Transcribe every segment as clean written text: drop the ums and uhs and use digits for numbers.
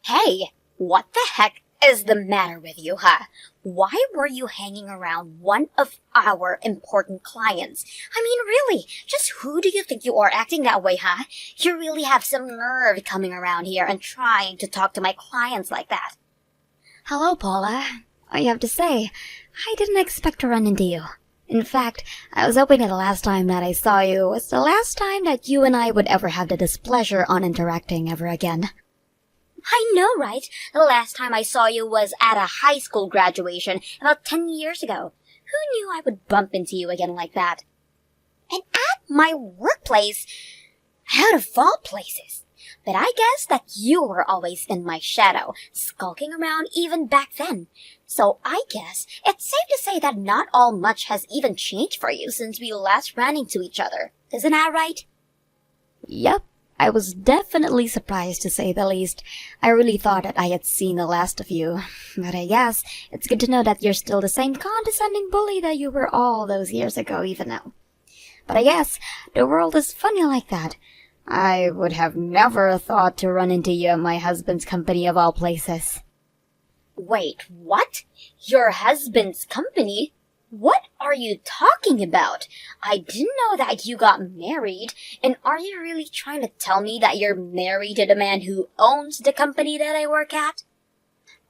Hey, what the heck is the matter with you, huh? Why were you hanging around one of our important clients? I mean, really, just who do you think you are acting that way, huh? You really have some nerve coming around here and trying to talk to my clients like that. Hello, Paula. I have to say, I didn't expect to run into you. In fact, I was hoping that the last time that I saw you was the last time that you and I would ever have the displeasure on interacting ever again. I know, right? The last time I saw you was at a high school graduation about 10 years ago. Who knew I would bump into you again like that? And at my workplace, out of all places. But I guess that you were always in my shadow, skulking around even back then. So I guess it's safe to say that not all much has even changed for you since we last ran into each other. Isn't that right? Yep, I was definitely surprised to say the least. I really thought that I had seen the last of you. But I guess it's good to know that you're still the same condescending bully that you were all those years ago even now. But I guess the world is funny like that. I would have never thought to run into you at my husband's company of all places. Wait, what? Your husband's company? What are you talking about? I didn't know that you got married. And are you really trying to tell me that you're married to the man who owns the company that I work at?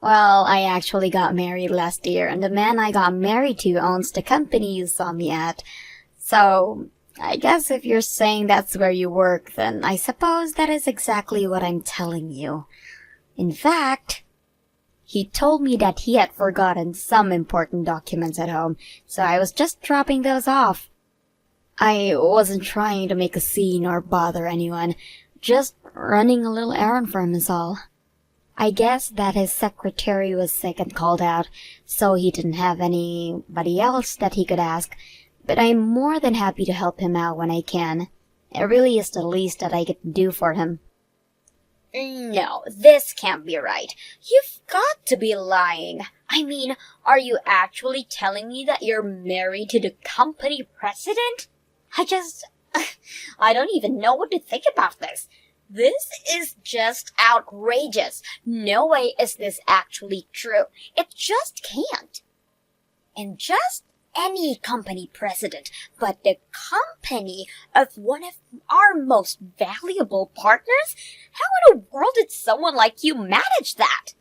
Well, I actually got married last year, and the man I got married to owns the company you saw me at. So, I guess if you're saying that's where you work, then I suppose that is exactly what I'm telling you. In fact, he told me that he had forgotten some important documents at home, so I was just dropping those off. I wasn't trying to make a scene or bother anyone, just running a little errand for him is all. I guess that his secretary was sick and called out, so he didn't have anybody else that he could ask, but I'm more than happy to help him out when I can. It really is the least that I could do for him. No, this can't be right. You've got to be lying. I mean, are you actually telling me that you're married to the company president? I don't even know what to think about this. This is just outrageous. No way is this actually true. It just can't. And just any company president, but the company of one of our most valuable partners? How in the world did someone like you manage that?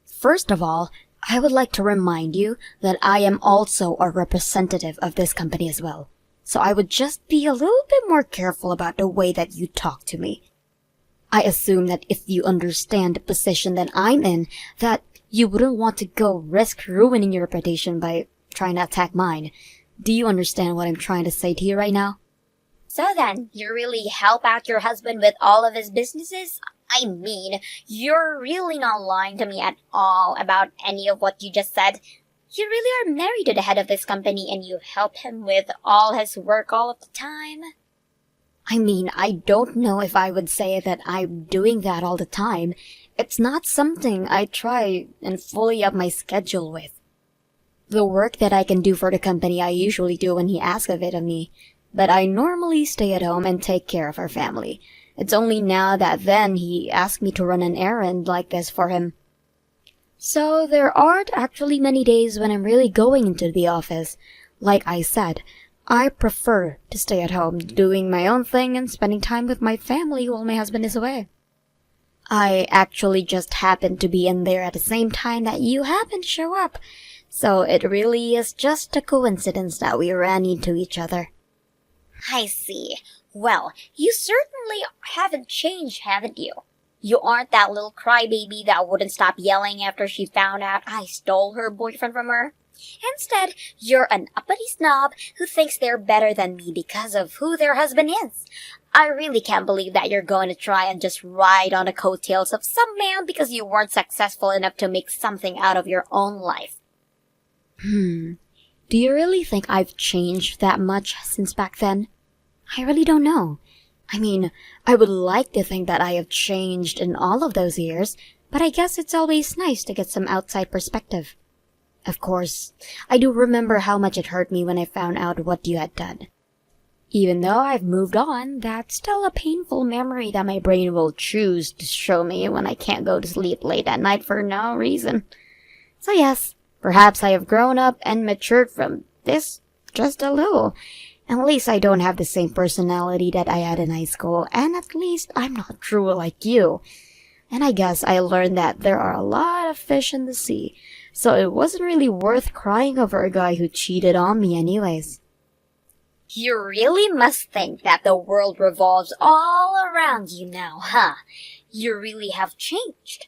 First of all, I would like to remind you that I am also a representative of this company as well. So I would just be a little bit more careful about the way that you talk to me. I assume that if you understand the position that I'm in, that you wouldn't want to go risk ruining your reputation by trying to attack mine. Do you understand what I'm trying to say to you right now? So then, you really help out your husband with all of his businesses? I mean, you're really not lying to me at all about any of what you just said. You really are married to the head of this company and you help him with all his work all of the time? I mean, I don't know if I would say that I'm doing that all the time. It's not something I try and fully up my schedule with. The work that I can do for the company I usually do when he asks of it of me, but I normally stay at home and take care of our family. It's only now that then he asked me to run an errand like this for him. So there aren't actually many days when I'm really going into the office. Like I said, I prefer to stay at home, doing my own thing and spending time with my family while my husband is away. I actually just happened to be in there at the same time that you happened to show up. So it really is just a coincidence that we ran into each other. I see. Well, you certainly haven't changed, haven't you? You aren't that little crybaby that wouldn't stop yelling after she found out I stole her boyfriend from her. Instead, you're an uppity snob who thinks they're better than me because of who their husband is. I really can't believe that you're going to try and just ride on the coattails of some man because you weren't successful enough to make something out of your own life. Do you really think I've changed that much since back then? I really don't know. I mean, I would like to think that I have changed in all of those years, but I guess it's always nice to get some outside perspective. Of course, I do remember how much it hurt me when I found out what you had done. Even though I've moved on, that's still a painful memory that my brain will choose to show me when I can't go to sleep late at night for no reason. So yes, perhaps I have grown up and matured from this just a little. At least I don't have the same personality that I had in high school, and at least I'm not cruel like you. And I guess I learned that there are a lot of fish in the sea, so it wasn't really worth crying over a guy who cheated on me anyways. You really must think that the world revolves all around you now, huh? You really have changed.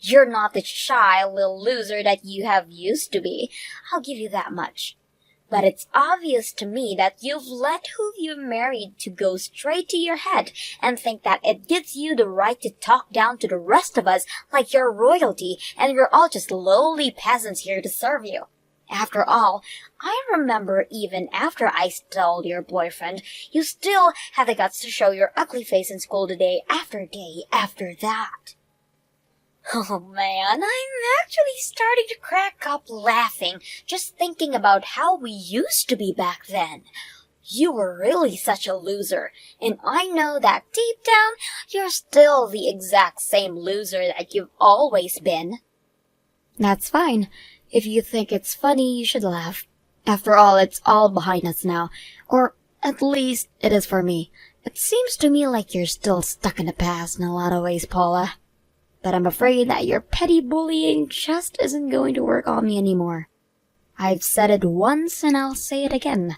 You're not the shy little loser that you have used to be. I'll give you that much. But it's obvious to me that you've let who you married to go straight to your head and think that it gives you the right to talk down to the rest of us like you're royalty and we're all just lowly peasants here to serve you. After all, I remember even after I stole your boyfriend, you still had the guts to show your ugly face in school day after that. Oh man, I'm actually starting to crack up laughing just thinking about how we used to be back then. You were really such a loser, and I know that deep down, you're still the exact same loser that you've always been. That's fine. If you think it's funny, you should laugh. After all, it's all behind us now. Or, at least, it is for me. It seems to me like you're still stuck in the past in a lot of ways, Paula. But I'm afraid that your petty bullying just isn't going to work on me anymore. I've said it once and I'll say it again.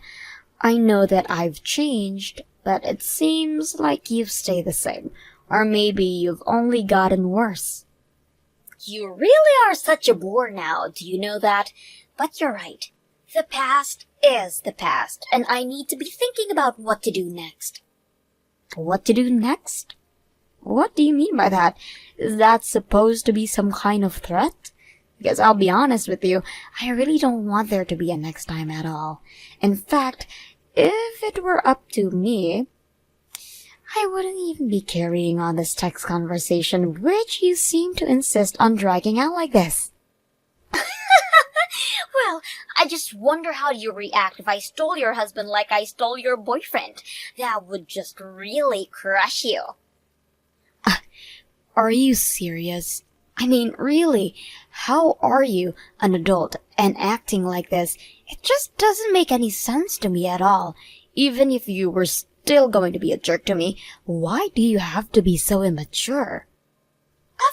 I know that I've changed, but it seems like you've stayed the same. Or maybe you've only gotten worse. You really are such a bore now, do you know that? But you're right. The past is the past, and I need to be thinking about what to do next. What to do next? What do you mean by that? Is that supposed to be some kind of threat? Because I'll be honest with you, I really don't want there to be a next time at all. In fact, if it were up to me, I wouldn't even be carrying on this text conversation, which you seem to insist on dragging out like this. Well, I just wonder how you react if I stole your husband like I stole your boyfriend. That would just really crush you. Are you serious? I mean, really, how are you, an adult, and acting like this? It just doesn't make any sense to me at all. Even if you were still going to be a jerk to me, why do you have to be so immature?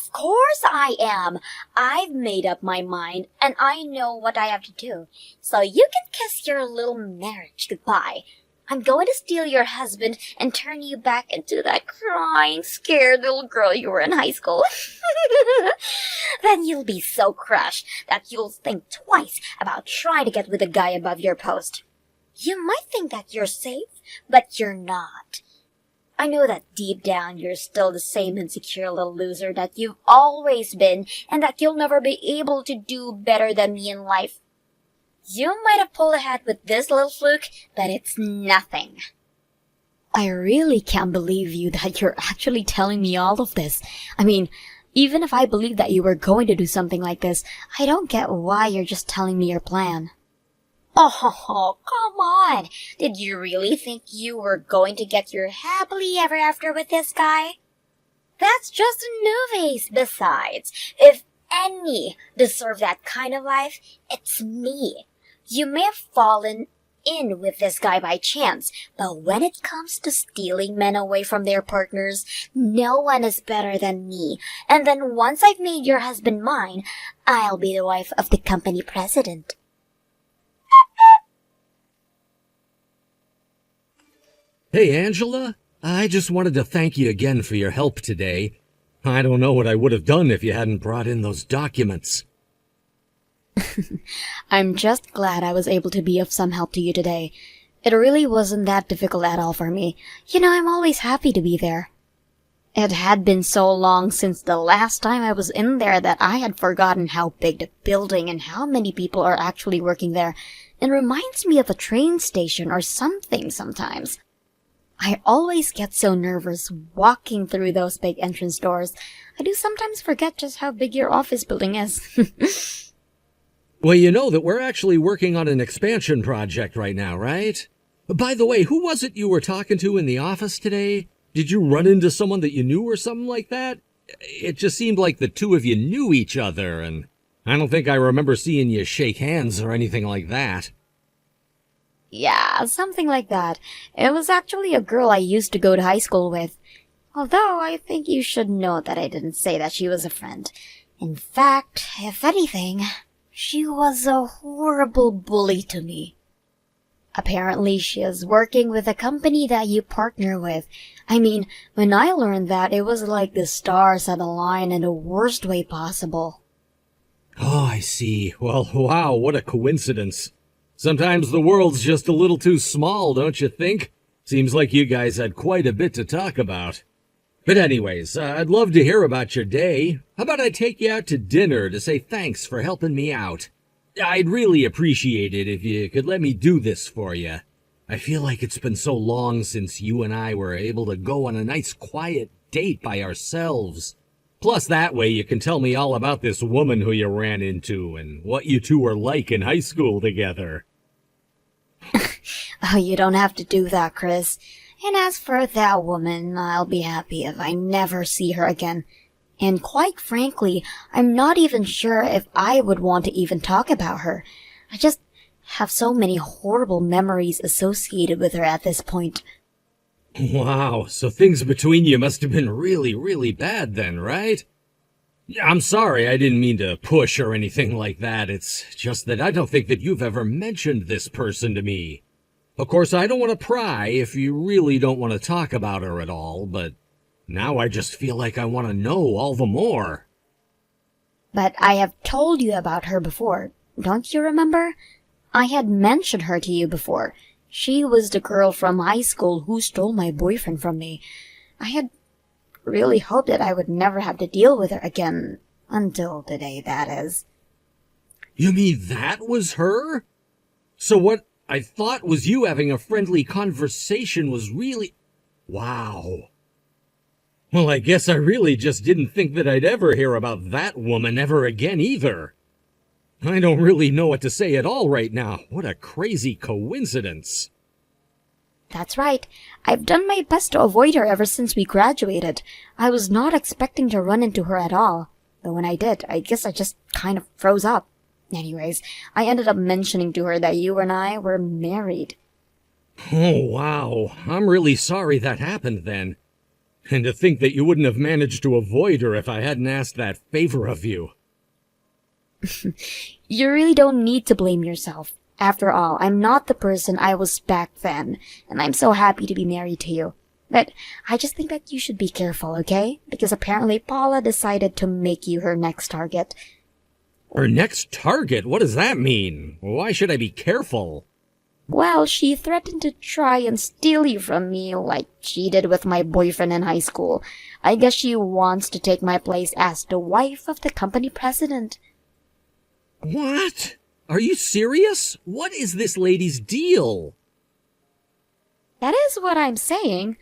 Of course I am. I've made up my mind, and I know what I have to do. So you can kiss your little marriage goodbye. I'm going to steal your husband and turn you back into that crying, scared little girl you were in high school. Then you'll be so crushed that you'll think twice about trying to get with a guy above your post. You might think that you're safe, but you're not. I know that deep down you're still the same insecure little loser that you've always been, and that you'll never be able to do better than me in life. You might have pulled ahead with this little fluke, but it's nothing. I really can't believe you that you're actually telling me all of this. I mean, even if I believe that you were going to do something like this, I don't get why you're just telling me your plan. Oh, come on. Did you really think you were going to get your happily ever after with this guy? That's just a novice. Besides, if any deserve that kind of life, it's me. You may have fallen in with this guy by chance, but when it comes to stealing men away from their partners, no one is better than me. And then once I've made your husband mine, I'll be the wife of the company president. Hey, Angela. I just wanted to thank you again for your help today. I don't know what I would have done if you hadn't brought in those documents. I'm just glad I was able to be of some help to you today. It really wasn't that difficult at all for me. You know, I'm always happy to be there. It had been so long since the last time I was in there that I had forgotten how big the building and how many people are actually working there. It reminds me of a train station or something sometimes. I always get so nervous walking through those big entrance doors. I do sometimes forget just how big your office building is. Well, you know that we're actually working on an expansion project right now, right? By the way, who was it you were talking to in the office today? Did you run into someone that you knew or something like that? It just seemed like the two of you knew each other, and I don't think I remember seeing you shake hands or anything like that. Yeah, something like that. It was actually a girl I used to go to high school with. Although I think you should know that I didn't say that she was a friend. In fact, if anything, she was a horrible bully to me. Apparently, she is working with a company that you partner with. I mean, when I learned that, it was like the stars had aligned in the worst way possible. Oh, I see. Well, wow, what a coincidence. Sometimes the world's just a little too small, don't you think? Seems like you guys had quite a bit to talk about. But anyways, I'd love to hear about your day. How about I take you out to dinner to say thanks for helping me out? I'd really appreciate it if you could let me do this for you. I feel like it's been so long since you and I were able to go on a nice quiet date by ourselves. Plus that way you can tell me all about this woman who you ran into and what you two were like in high school together. Oh, you don't have to do that, Chris. And as for that woman, I'll be happy if I never see her again. And quite frankly, I'm not even sure if I would want to even talk about her. I just have so many horrible memories associated with her at this point. Wow, so things between you must have been really, really bad then, right? I'm sorry, I didn't mean to push or anything like that. It's just that I don't think that you've ever mentioned this person to me. Of course, I don't want to pry if you really don't want to talk about her at all, but now I just feel like I want to know all the more. But I have told you about her before, don't you remember? I had mentioned her to you before. She was the girl from high school who stole my boyfriend from me. I had really hoped that I would never have to deal with her again. Until today, that is. You mean that was her? So what I thought was you having a friendly conversation was really... Wow. Well, I guess I really just didn't think that I'd ever hear about that woman ever again either. I don't really know what to say at all right now. What a crazy coincidence. That's right. I've done my best to avoid her ever since we graduated. I was not expecting to run into her at all. But when I did, I guess I just kind of froze up. Anyways, I ended up mentioning to her that you and I were married. Oh, wow. I'm really sorry that happened then. And to think that you wouldn't have managed to avoid her if I hadn't asked that favor of you. You really don't need to blame yourself. After all, I'm not the person I was back then, and I'm so happy to be married to you. But I just think that you should be careful, okay? Because apparently Paula decided to make you her next target. Her next target? What does that mean? Why should I be careful? Well, she threatened to try and steal you from me like she did with my boyfriend in high school. I guess she wants to take my place as the wife of the company president. What? Are you serious? What is this lady's deal? That is what I'm saying.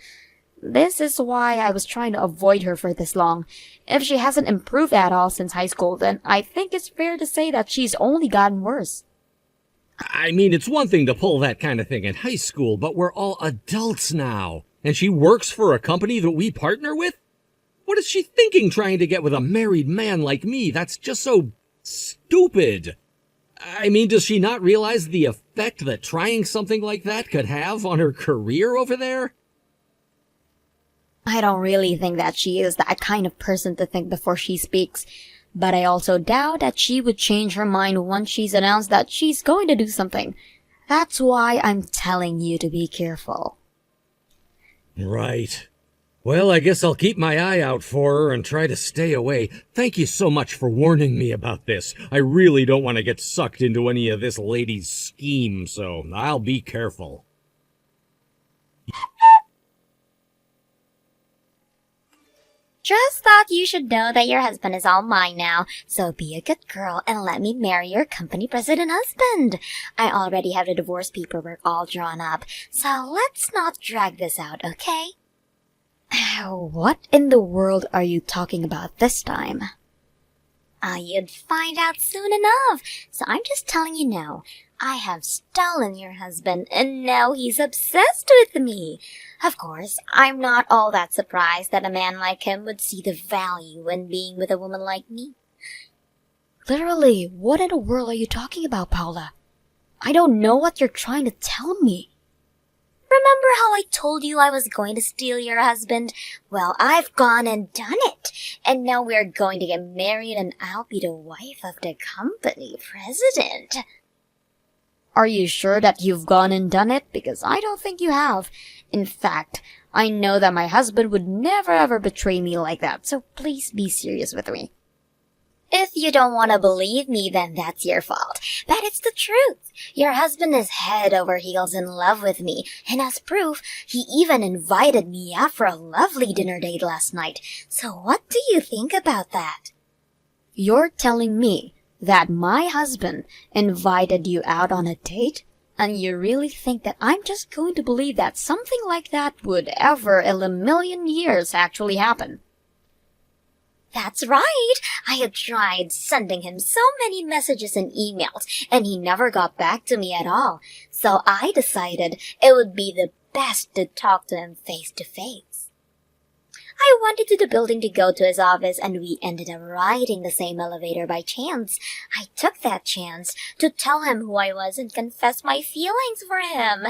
This is why I was trying to avoid her for this long. If she hasn't improved at all since high school, then I think it's fair to say that she's only gotten worse. I mean, it's one thing to pull that kind of thing in high school, but we're all adults now. And she works for a company that we partner with? What is she thinking trying to get with a married man like me? That's just so stupid. I mean, does she not realize the effect that trying something like that could have on her career over there? I don't really think that she is that kind of person to think before she speaks. But I also doubt that she would change her mind once she's announced that she's going to do something. That's why I'm telling you to be careful. Right. Well, I guess I'll keep my eye out for her and try to stay away. Thank you so much for warning me about this. I really don't want to get sucked into any of this lady's scheme, so I'll be careful. Just thought you should know that your husband is all mine now, so be a good girl and let me marry your company president husband. I already have the divorce paperwork all drawn up, so let's not drag this out, okay? What in the world are you talking about this time? You'd find out soon enough, so I'm just telling you now. I have stolen your husband, and now he's obsessed with me. Of course, I'm not all that surprised that a man like him would see the value in being with a woman like me. Literally, what in the world are you talking about, Paula? I don't know what you're trying to tell me. Remember how I told you I was going to steal your husband? Well, I've gone and done it. And now we're going to get married and I'll be the wife of the company president. Are you sure that you've gone and done it? Because I don't think you have. In fact, I know that my husband would never ever betray me like that, so please be serious with me. If you don't want to believe me, then that's your fault. But it's the truth. Your husband is head over heels in love with me, and as proof, he even invited me out for a lovely dinner date last night. So what do you think about that? You're telling me that my husband invited you out on a date? And you really think that I'm just going to believe that something like that would ever in a million years actually happen? That's right. I had tried sending him so many messages and emails, and he never got back to me at all. So I decided it would be the best to talk to him face to face. I went into the building to go to his office, and we ended up riding the same elevator by chance. I took that chance to tell him who I was and confess my feelings for him.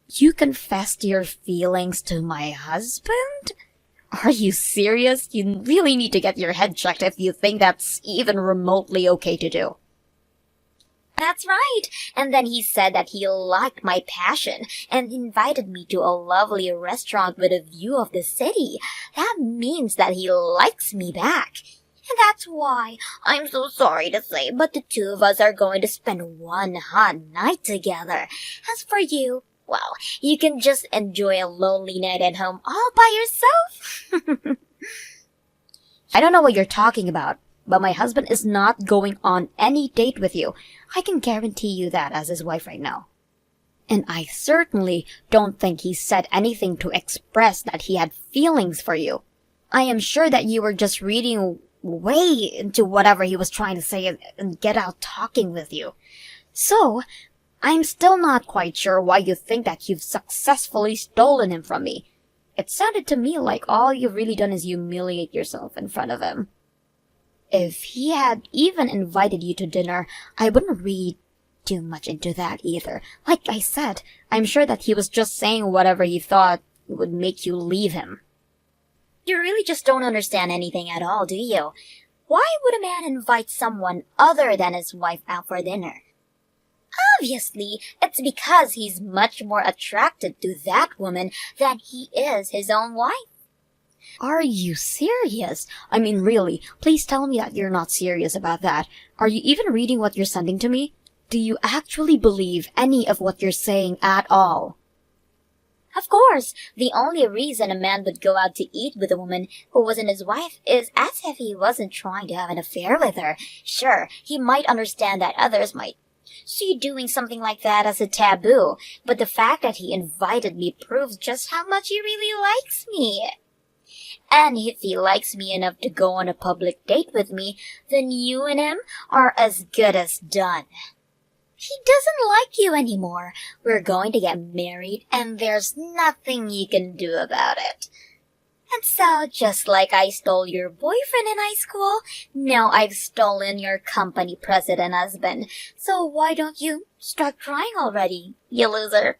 You confessed your feelings to my husband? Are you serious? You really need to get your head checked if you think that's even remotely okay to do. That's right. And then he said that he liked my passion and invited me to a lovely restaurant with a view of the city. That means that he likes me back. And that's why, I'm so sorry to say, but the two of us are going to spend one hot night together. As for you, well, you can just enjoy a lonely night at home all by yourself. I don't know what you're talking about, but my husband is not going on any date with you. I can guarantee you that as his wife right now. And I certainly don't think he said anything to express that he had feelings for you. I am sure that you were just reading way into whatever he was trying to say and get out talking with you. So, I'm still not quite sure why you think that you've successfully stolen him from me. It sounded to me like all you've really done is humiliate yourself in front of him. If he had even invited you to dinner, I wouldn't read too much into that either. Like I said, I'm sure that he was just saying whatever he thought would make you leave him. You really just don't understand anything at all, do you? Why would a man invite someone other than his wife out for dinner? Obviously, it's because he's much more attracted to that woman than he is his own wife. Are you serious? I mean, really, please tell me that you're not serious about that. Are you even reading what you're sending to me? Do you actually believe any of what you're saying at all? Of course, the only reason a man would go out to eat with a woman who wasn't his wife is as if he wasn't trying to have an affair with her. Sure, he might understand that others might see doing something like that as a taboo, but the fact that he invited me proves just how much he really likes me. And if he likes me enough to go on a public date with me, then you and him are as good as done. He doesn't like you anymore. We're going to get married, and there's nothing you can do about it. And so, just like I stole your boyfriend in high school, now I've stolen your company president husband. So why don't you start crying already, you loser?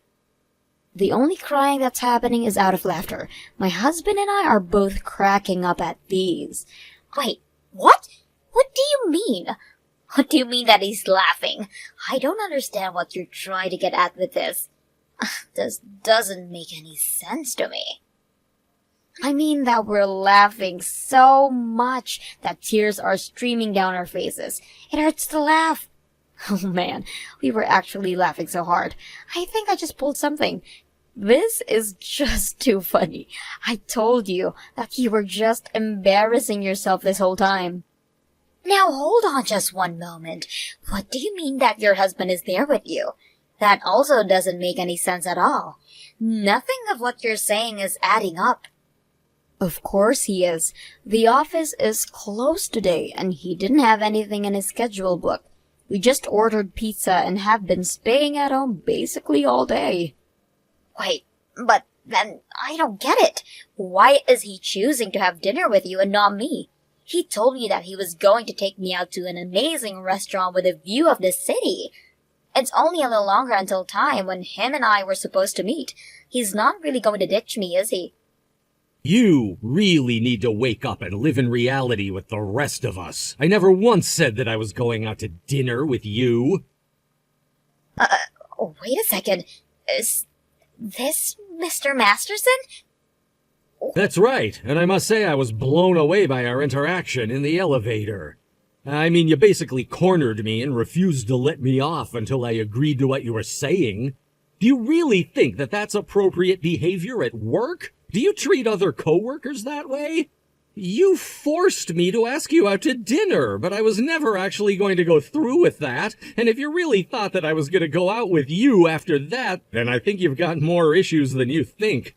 The only crying that's happening is out of laughter. My husband and I are both cracking up at these. Wait, what? What do you mean? What do you mean that he's laughing? I don't understand what you're trying to get at with this. This doesn't make any sense to me. I mean that we're laughing so much that tears are streaming down our faces. It hurts to laugh. Oh man, we were actually laughing so hard. I think I just pulled something. This is just too funny. I told you that you were just embarrassing yourself this whole time. Now hold on just one moment. What do you mean that your husband is there with you? That also doesn't make any sense at all. Nothing of what you're saying is adding up. Of course he is. The office is closed today and he didn't have anything in his schedule book. We just ordered pizza and have been staying at home basically all day. Wait, but then I don't get it. Why is he choosing to have dinner with you and not me? He told me that he was going to take me out to an amazing restaurant with a view of the city. It's only a little longer until time when him and I were supposed to meet. He's not really going to ditch me, is he? You really need to wake up and live in reality with the rest of us. I never once said that I was going out to dinner with you. Wait a second. Is this Mr. Masterson? That's right, and I must say I was blown away by our interaction in the elevator. I mean, you basically cornered me and refused to let me off until I agreed to what you were saying. Do you really think that that's appropriate behavior at work? Do you treat other coworkers that way? You forced me to ask you out to dinner, but I was never actually going to go through with that, and if you really thought that I was going to go out with you after that, then I think you've got more issues than you think.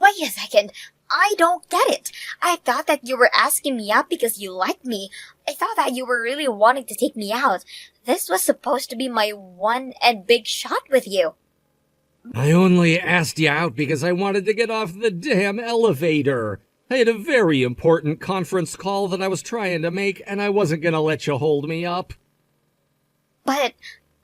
Wait a second. I don't get it. I thought that you were asking me out because you liked me. I thought that you were really wanting to take me out. This was supposed to be my one and big shot with you. I only asked you out because I wanted to get off the damn elevator. I had a very important conference call that I was trying to make, and I wasn't gonna let you hold me up. But,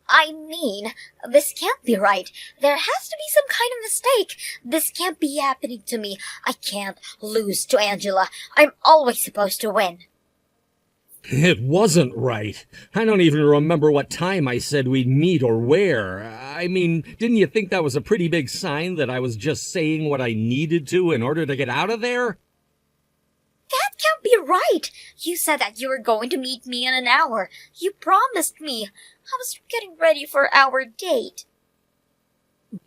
I mean, this can't be right. There has to be some kind of mistake. This can't be happening to me. I can't lose to Angela. I'm always supposed to win. It wasn't right. I don't even remember what time I said we'd meet or where. I mean, didn't you think that was a pretty big sign that I was just saying what I needed to in order to get out of there? That can't be right. You said that you were going to meet me in an hour. You promised me. I was getting ready for our date.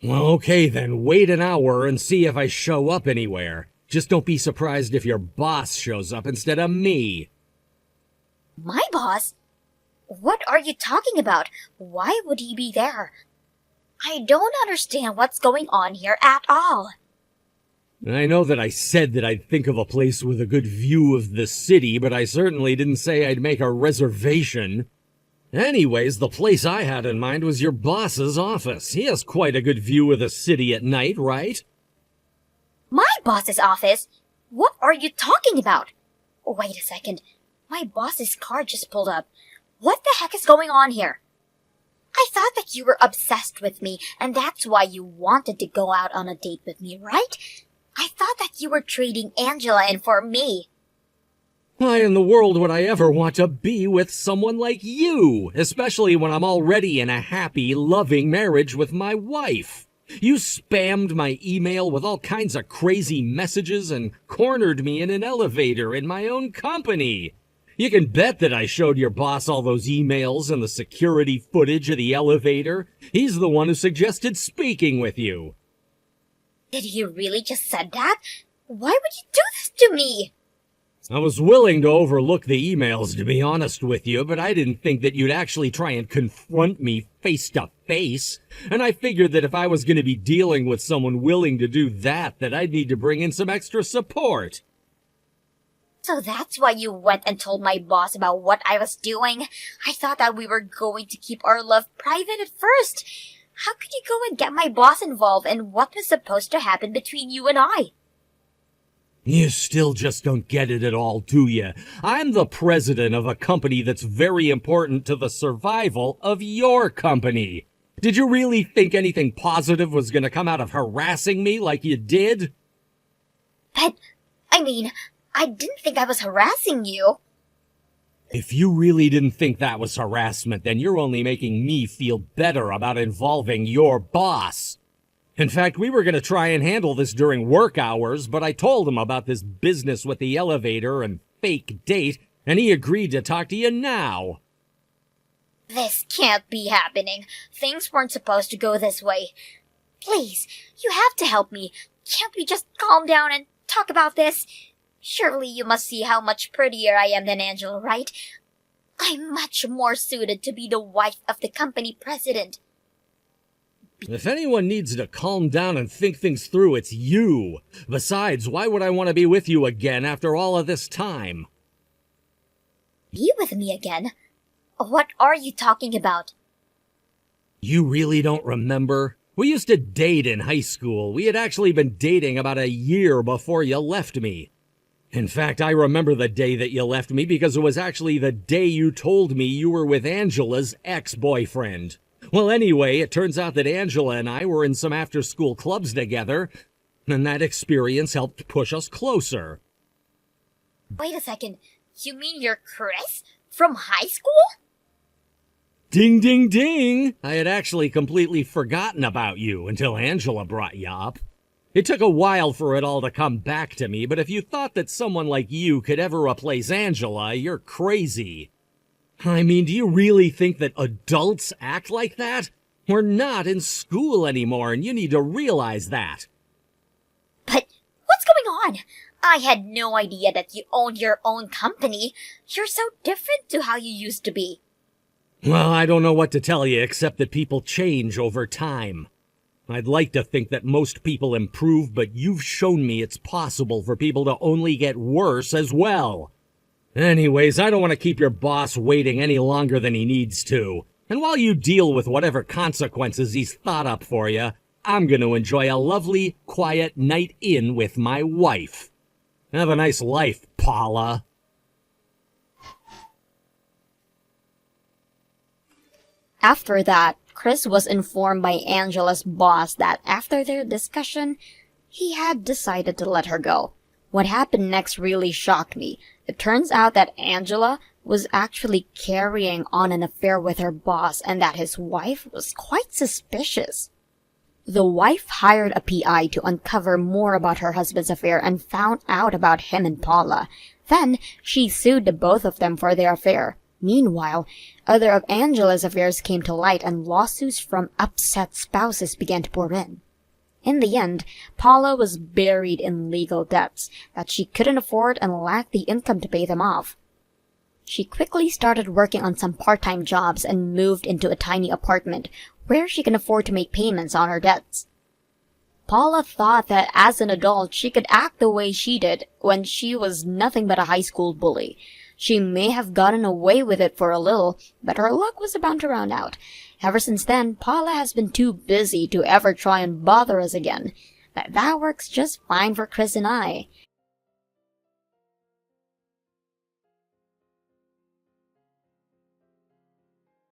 Well, okay then, wait an hour and see if I show up anywhere. Just don't be surprised if your boss shows up instead of me. My boss? What are you talking about? Why would he be there? I don't understand what's going on here at all. I know that I said that I'd think of a place with a good view of the city, but I certainly didn't say I'd make a reservation. Anyways, the place I had in mind was your boss's office. He has quite a good view of the city at night, right? My boss's office? What are you talking about? Wait a second. My boss's car just pulled up. What the heck is going on here? I thought that you were obsessed with me, and that's why you wanted to go out on a date with me, right? I thought that you were trading Angela in for me. Why in the world would I ever want to be with someone like you, especially when I'm already in a happy, loving marriage with my wife? You spammed my email with all kinds of crazy messages and cornered me in an elevator in my own company. You can bet that I showed your boss all those emails and the security footage of the elevator. He's the one who suggested speaking with you. Did you really just said that? Why would you do this to me? I was willing to overlook the emails, to be honest with you, but I didn't think that you'd actually try and confront me face to face. And I figured that if I was going to be dealing with someone willing to do that, that I'd need to bring in some extra support. So that's why you went and told my boss about what I was doing? I thought that we were going to keep our love private at first. How could you go and get my boss involved in what was supposed to happen between you and I? You still just don't get it at all, do you? I'm the president of a company that's very important to the survival of your company. Did you really think anything positive was going to come out of harassing me like you did? But, I didn't think I was harassing you. If you really didn't think that was harassment, then you're only making me feel better about involving your boss. In fact, we were going to try and handle this during work hours, but I told him about this business with the elevator and fake date, and he agreed to talk to you now. This can't be happening. Things weren't supposed to go this way. Please, you have to help me. Can't we just calm down and talk about this? Surely you must see how much prettier I am than Angela, right? I'm much more suited to be the wife of the company president. If anyone needs to calm down and think things through, it's you. Besides, why would I want to be with you again after all of this time? Be with me again? What are you talking about? You really don't remember? We used to date in high school. We had actually been dating about a year before you left me. In fact, I remember the day that you left me because it was actually the day you told me you were with Angela's ex-boyfriend. Well, anyway, it turns out that Angela and I were in some after-school clubs together, and that experience helped push us closer. Wait a second. You mean you're Chris? From high school? Ding, ding, ding! I had actually completely forgotten about you until Angela brought you up. It took a while for it all to come back to me, but if you thought that someone like you could ever replace Angela, you're crazy. I mean, do you really think that adults act like that? We're not in school anymore, and you need to realize that. But what's going on? I had no idea that you owned your own company. You're so different to how you used to be. Well, I don't know what to tell you except that people change over time. I'd like to think that most people improve, but you've shown me it's possible for people to only get worse as well. Anyways, I don't want to keep your boss waiting any longer than he needs to. And while you deal with whatever consequences he's thought up for you, I'm going to enjoy a lovely, quiet night in with my wife. Have a nice life, Paula. After that, Chris was informed by Angela's boss that after their discussion, he had decided to let her go. What happened next really shocked me. It turns out that Angela was actually carrying on an affair with her boss and that his wife was quite suspicious. The wife hired a PI to uncover more about her husband's affair and found out about him and Paula. Then, she sued the both of them for their affair. Meanwhile, other of Angela's affairs came to light and lawsuits from upset spouses began to pour in. In the end, Paula was buried in legal debts that she couldn't afford and lacked the income to pay them off. She quickly started working on some part-time jobs and moved into a tiny apartment where she can afford to make payments on her debts. Paula thought that as an adult she could act the way she did when she was nothing but a high school bully. She may have gotten away with it for a little, but her luck was about to run out. Ever since then, Paula has been too busy to ever try and bother us again. That works just fine for Chris and I.